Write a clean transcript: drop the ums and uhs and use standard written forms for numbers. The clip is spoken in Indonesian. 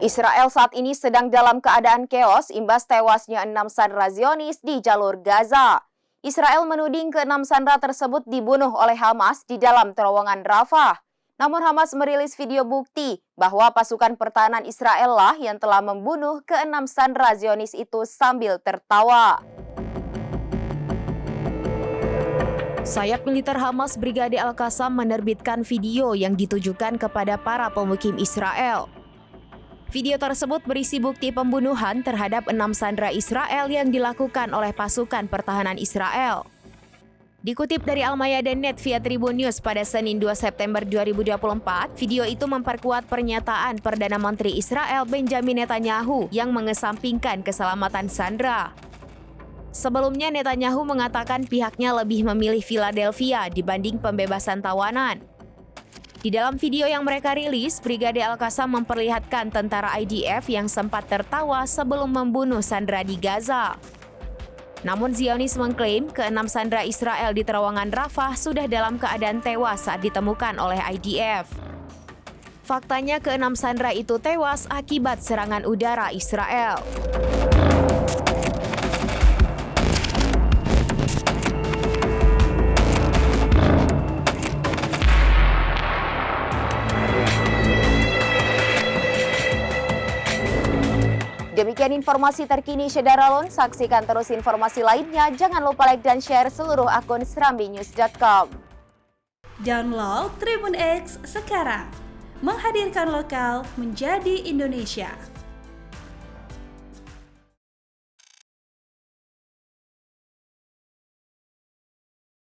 Israel saat ini sedang dalam keadaan keos imbas tewasnya 6 sandera Zionis di jalur Gaza. Israel menuding ke-6 sandera tersebut dibunuh oleh Hamas di dalam terowongan Rafah. Namun Hamas merilis video bukti bahwa pasukan pertahanan Israel lah yang telah membunuh ke-6 sandera Zionis itu sambil tertawa. Sayap militer Hamas Brigade Al-Qassam menerbitkan video yang ditujukan kepada para pemukim Israel. Video tersebut berisi bukti pembunuhan terhadap 6 sandera Israel yang dilakukan oleh pasukan pertahanan Israel. Dikutip dari Al-Mayadeen.net via Tribun News pada Senin 2 September 2024, video itu memperkuat pernyataan Perdana Menteri Israel Benjamin Netanyahu yang mengesampingkan keselamatan sandera. Sebelumnya Netanyahu mengatakan pihaknya lebih memilih Philadelphia dibanding pembebasan tawanan. Di dalam video yang mereka rilis, Brigade Al-Qassam memperlihatkan tentara IDF yang sempat tertawa sebelum membunuh sandera di Gaza. Namun Zionis mengklaim ke-6 sandera Israel di terowongan Rafah sudah dalam keadaan tewas saat ditemukan oleh IDF. Faktanya ke-6 sandera itu tewas akibat serangan udara Israel. Demikian informasi terkini Syederalun. Saksikan terus informasi lainnya. Jangan lupa like dan share seluruh akun serambinews.com. Download Tribun X sekarang. Menghadirkan lokal menjadi Indonesia.